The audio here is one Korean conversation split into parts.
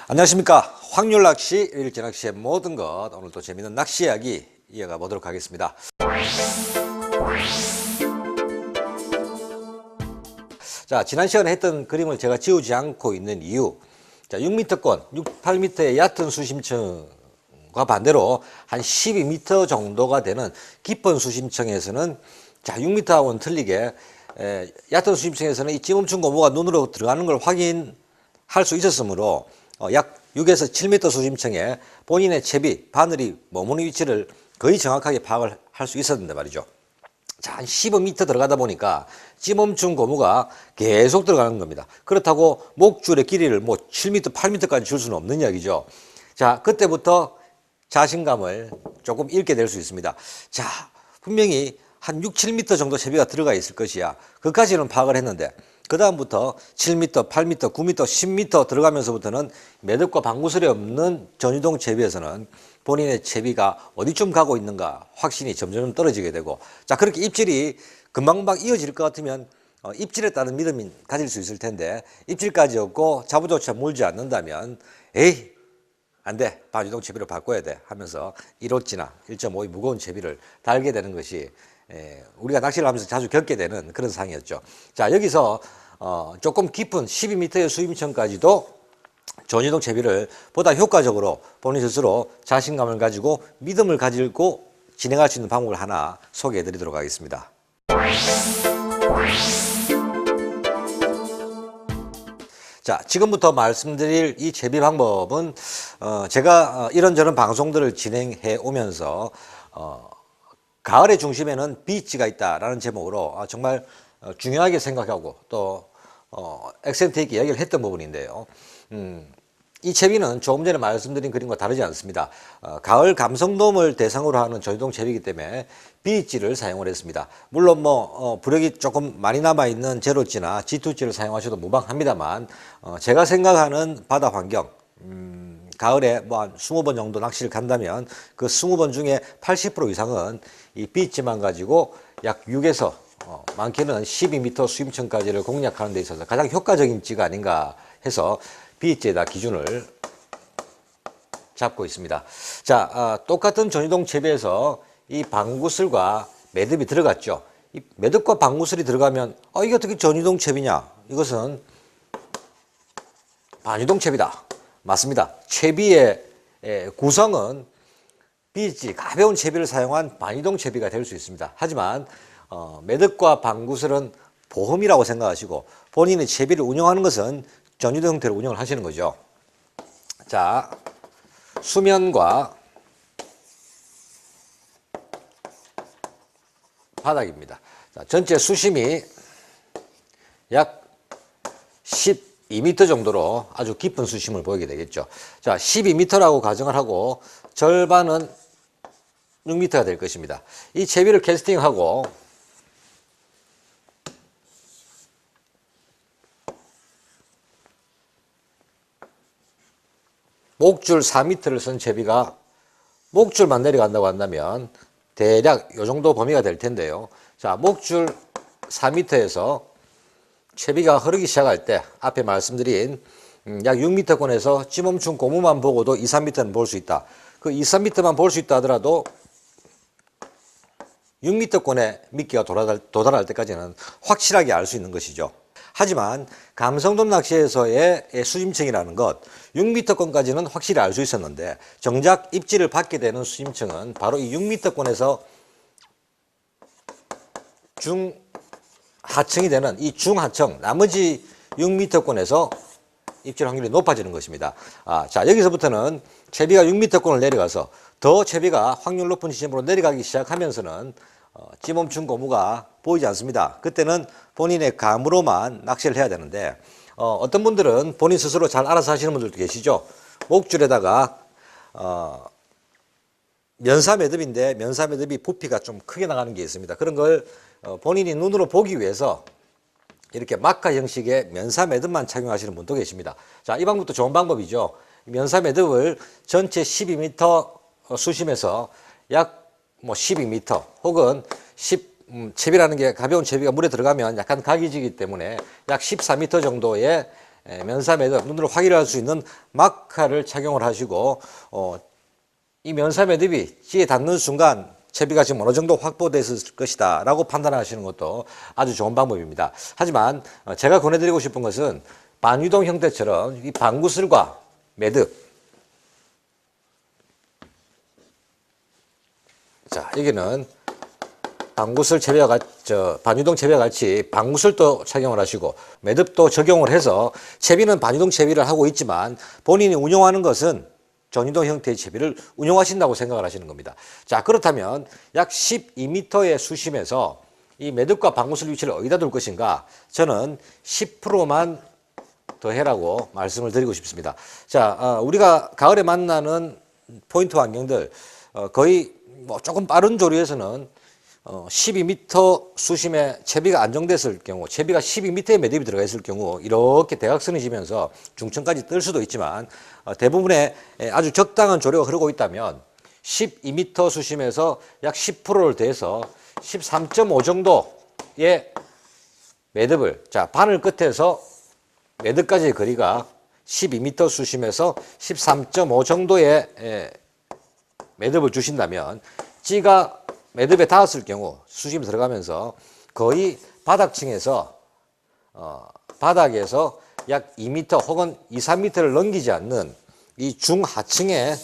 안녕하십니까. 확률낚시, 일제낚시의 모든 것, 오늘 또 재미있는 낚시 이야기 이어가 보도록 하겠습니다. 자, 지난 시간에 했던 그림을 제가 지우지 않고 있는 이유, 자, 6m권, 6, 8m의 얕은 수심층과 반대로 한 12m 정도가 되는 깊은 수심층에서는, 자, 6m하고는 틀리게 얕은 수심층에서는 이 찌멈춘 고무가 눈으로 들어가는 걸 확인할 수 있었으므로 약 6에서 7m 수심층에 본인의 채비, 바늘이 머무는 위치를 거의 정확하게 파악을 할 수 있었는데 말이죠. 자, 한 15m 들어가다 보니까 찌멈춘 고무가 계속 들어가는 겁니다. 그렇다고 목줄의 길이를 뭐 7m, 8m까지 줄 수는 없는 이야기죠. 자, 그때부터 자신감을 조금 잃게 될 수 있습니다. 자, 분명히 한 6, 7m 정도 채비가 들어가 있을 것이야. 그까지는 파악을 했는데 그 다음부터 7m, 8m, 9m, 10m 들어가면서부터는 매듭과 방구슬이 없는 전유동 채비에서는 본인의 채비가 어디쯤 가고 있는가 확신이 점점 떨어지게 되고, 자, 그렇게 입질이 금방금방 이어질 것 같으면 입질에 따른 믿음이 가질 수 있을 텐데, 입질까지 없고 자부조차 물지 않는다면 에이, 안 돼, 반유동 채비로 바꿔야 돼 하면서 1호찌나 1.5의 무거운 채비를 달게 되는 것이 우리가 낚시를 하면서 자주 겪게 되는 그런 상황이었죠. 자, 여기서 조금 깊은 12m의 수심층까지도 전유동 채비를 보다 효과적으로 본인 스스로 자신감을 가지고 믿음을 가지고 진행할 수 있는 방법을 하나 소개해 드리도록 하겠습니다. 자, 지금부터 말씀드릴 이 채비 방법은 제가 이런저런 방송들을 진행해 오면서 가을의 중심에는 비치가 있다라는 제목으로 정말 중요하게 생각하고 또 액센트 있게 이야기를 했던 부분인데요. 이 채비는 조금 전에 말씀드린 그림과 다르지 않습니다. 가을 감성돔을 대상으로 하는 전유동 채비이기 때문에 B찌를 사용을 했습니다. 물론 부력이 조금 많이 남아있는 제로찌나 G2찌를 사용하셔도 무방합니다만, 제가 생각하는 바다 환경, 가을에 한 20번 정도 낚시를 간다면 그 20번 중에 80% 이상은 이 B찌만 가지고 약 6에서 많게는 12m 수심층까지를 공략하는 데 있어서 가장 효과적인 찌가 아닌가 해서 B찌에다 기준을 잡고 있습니다. 자, 똑같은 전유동 채비에서 이 방구슬과 매듭이 들어갔죠. 이 매듭과 방구슬이 들어가면 이게 어떻게 전유동 채비냐? 이것은 반유동 채비다. 맞습니다. 채비의 구성은 B찌, 가벼운 채비를 사용한 반유동 채비가 될 수 있습니다. 하지만 매듭과 방구슬은 보험이라고 생각하시고 본인의 채비를 운영하는 것은 전유동 형태로 운영을 하시는 거죠. 자, 수면과 바닥입니다. 자, 전체 수심이 약 12m 정도로 아주 깊은 수심을 보이게 되겠죠. 자, 12m라고 가정을 하고 절반은 6m가 될 것입니다. 이 채비를 캐스팅하고 목줄 4m를 쓴 채비가 목줄만 내려간다고 한다면 대략 이 정도 범위가 될 텐데요. 자, 목줄 4m에서 채비가 흐르기 시작할 때 앞에 말씀드린 약 6m권에서 찌멈춘 고무만 보고도 2, 3m는 볼 수 있다. 그 2, 3m만 볼 수 있다 하더라도 6m권의 미끼가 도달할 때까지는 확실하게 알 수 있는 것이죠. 하지만 감성돔 낚시에서의 수심층이라는 것 6m권까지는 확실히 알 수 있었는데 정작 입질을 받게 되는 수심층은 바로 이 6m권에서 중하층이 되는 이 중하층 나머지 6m권에서 입질 확률이 높아지는 것입니다. 자, 여기서부터는 채비가 6m권을 내려가서 더 채비가 확률 높은 지점으로 내려가기 시작하면서는 찌멈춘 고무가 보이지 않습니다. 그때는 본인의 감으로만 낚시를 해야 되는데 어떤 분들은 본인 스스로 잘 알아서 하시는 분들도 계시죠. 목줄에다가 면사 매듭인데 면사 매듭이 부피가 좀 크게 나가는 게 있습니다. 그런 걸 본인이 눈으로 보기 위해서 이렇게 마카 형식의 면사 매듭만 착용하시는 분도 계십니다. 자, 이 방법도 좋은 방법이죠. 면사 매듭을 전체 12m 수심에서 약 12m 혹은 채비라는 게 가벼운 채비가 물에 들어가면 약간 각이 지기 때문에 약 14m 정도의 면사 매듭, 눈으로 확인할 수 있는 마카를 착용을 하시고 이 면사 매듭이 찌에 닿는 순간 채비가 지금 어느 정도 확보됐을 것이다 라고 판단하시는 것도 아주 좋은 방법입니다. 하지만 제가 권해드리고 싶은 것은 반유동 형태처럼 이 방구슬과 매듭, 자 여기는 방구슬 채비와 반유동 채비와 같이 방구슬도 착용을 하시고 매듭도 적용을 해서 채비는 반유동 채비를 하고 있지만 본인이 운용하는 것은 전유동 형태의 채비를 운용하신다고 생각을 하시는 겁니다. 자 그렇다면 약 12m의 수심에서 이 매듭과 방구슬 위치를 어디다 둘 것인가? 저는 10%만 더 해라고 말씀을 드리고 싶습니다. 자 우리가 가을에 만나는 포인트 환경들 거의 뭐 조금 빠른 조류에서는 12m 수심에 채비가 안정됐을 경우, 채비가 12m의 매듭이 들어가 있을 경우 이렇게 대각선이 지면서 중천까지 뜰 수도 있지만 대부분의 아주 적당한 조류가 흐르고 있다면 12m 수심에서 약 10%를 더해서 13.5 정도의 매듭을, 자 바늘 끝에서 매듭까지의 거리가 12m 수심에서 13.5 정도의 매듭을 주신다면 찌가 매듭에 닿았을 경우 수심이 들어가면서 거의 바닥층에서 바닥에서 약 2m 혹은 2, 3m를 넘기지 않는 이 중하층에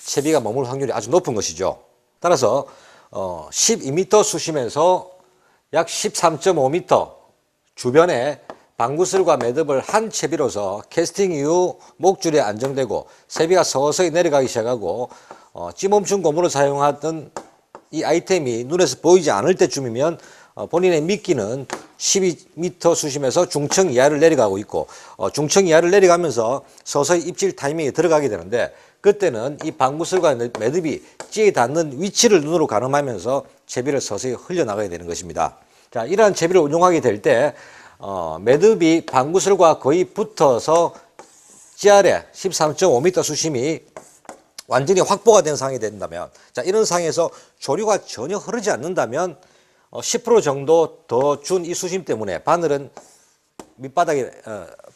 채비가 머물 확률이 아주 높은 것이죠. 따라서 12m 수심에서 약 13.5m 주변에 방구슬과 매듭을 한 채비로서 캐스팅 이후 목줄이 안정되고 채비가 서서히 내려가기 시작하고 찌멈춘 고무를 사용하던 이 아이템이 눈에서 보이지 않을 때쯤이면 본인의 미끼는 12m 수심에서 중층 이하를 내려가고 있고 중층 이하를 내려가면서 서서히 입질 타이밍에 들어가게 되는데 그때는 이 방구슬과 매듭이 찌에 닿는 위치를 눈으로 가늠하면서 채비를 서서히 흘려나가야 되는 것입니다. 자, 이러한 채비를 운용하게 될 때 매듭이 방구슬과 거의 붙어서 찌 아래 13.5m 수심이 완전히 확보가 된 상황이 된다면, 자 이런 상황에서 조류가 전혀 흐르지 않는다면 10% 정도 더 준 이 수심 때문에 바늘은 밑바닥에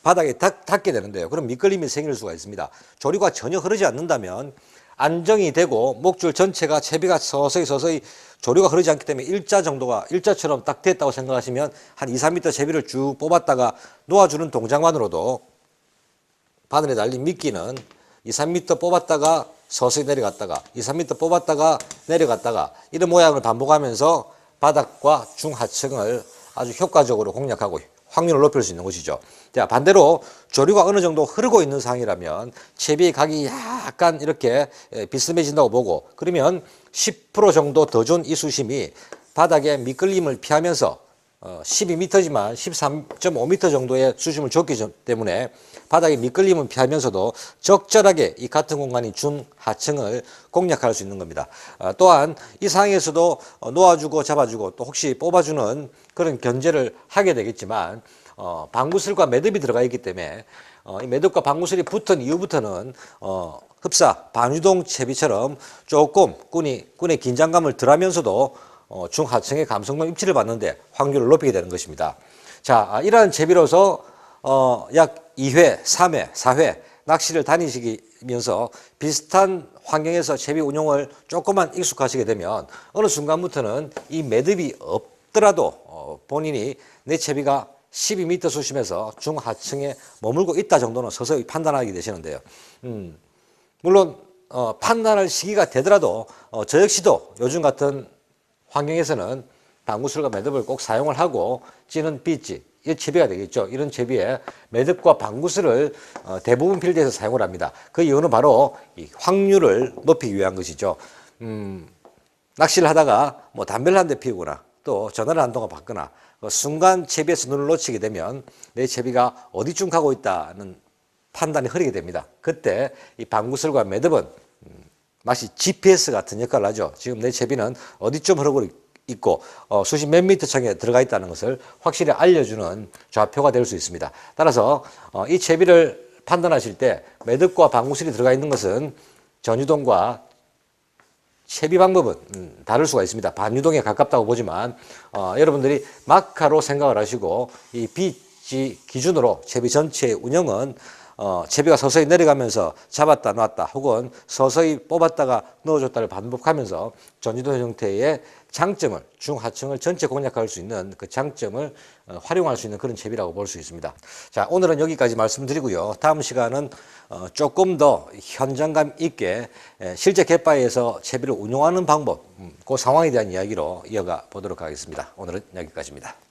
바닥에 닿게 되는데요. 그럼 미끌림이 생길 수가 있습니다. 조류가 전혀 흐르지 않는다면 안정이 되고 목줄 전체가 채비가 서서히 조류가 흐르지 않기 때문에 일자처럼 딱 됐다고 생각하시면 한 2, 3m 채비를 쭉 뽑았다가 놓아주는 동작만으로도 바늘에 달린 미끼는 2, 3m 뽑았다가 서서히 내려갔다가 2, 3m 뽑았다가 내려갔다가 이런 모양을 반복하면서 바닥과 중하층을 아주 효과적으로 공략하고 확률을 높일 수 있는 것이죠. 자, 반대로 조류가 어느 정도 흐르고 있는 상황이라면 채비의 각이 약간 이렇게 비스듬해진다고 보고 그러면 10% 정도 더 준 이 수심이 바닥에 미끌림을 피하면서 12m지만 13.5m 정도의 수심을 줬기 때문에 바닥에 미끌림을 피하면서도 적절하게 이 같은 공간이 중하층을 공략할 수 있는 겁니다. 또한 이 상황에서도 놓아주고 잡아주고 또 혹시 뽑아주는 그런 견제를 하게 되겠지만 방구슬과 매듭이 들어가 있기 때문에 이 매듭과 방구슬이 붙은 이후부터는 흡사 반유동 채비처럼 조금 꾼의 긴장감을 덜하면서도 중하층의 감성돔 입질을 받는데 확률을 높이게 되는 것입니다. 자, 이러한 채비로서 약 2회, 3회, 4회 낚시를 다니시면서 비슷한 환경에서 채비 운용을 조금만 익숙하시게 되면 어느 순간부터는 이 매듭이 없더라도 본인이 내 채비가 12m 수심에서 중하층에 머물고 있다 정도는 서서히 판단하게 되시는데요. 물론 판단할 시기가 되더라도 저 역시도 요즘 같은 환경에서는 방구슬과 매듭을 꼭 사용을 하고 찌는 빗지, 이 채비가 되겠죠. 이런 채비에 매듭과 방구슬을 대부분 필드에서 사용을 합니다. 그 이유는 바로 이 확률을 높이기 위한 것이죠. 낚시를 하다가 뭐 담배를 한 대 피우거나 또 전화를 한동안 받거나 순간 채비에서 눈을 놓치게 되면 내 채비가 어디쯤 가고 있다는 판단이 흐리게 됩니다. 그때 이 방구슬과 매듭은 마치 GPS 같은 역할을 하죠. 지금 내 채비는 어디쯤 흐르고 있고 수심 몇 미터 창에 들어가 있다는 것을 확실히 알려주는 좌표가 될 수 있습니다. 따라서 이 채비를 판단하실 때 매듭과 방구슬이 들어가 있는 것은 전유동과 채비 방법은 다를 수가 있습니다. 반유동에 가깝다고 보지만 여러분들이 마카로 생각을 하시고 이 기준으로 채비 전체의 운영은 채비가 서서히 내려가면서 잡았다 놨다 혹은 서서히 뽑았다가 넣어줬다를 반복하면서 전지도 형태의 장점을 중하층을 전체 공략할 수 있는 그 장점을 활용할 수 있는 그런 채비라고 볼 수 있습니다. 자, 오늘은 여기까지 말씀드리고요. 다음 시간은 조금 더 현장감 있게 실제 갯바위에서 채비를 운용하는 방법, 그 상황에 대한 이야기로 이어가 보도록 하겠습니다. 오늘은 여기까지입니다.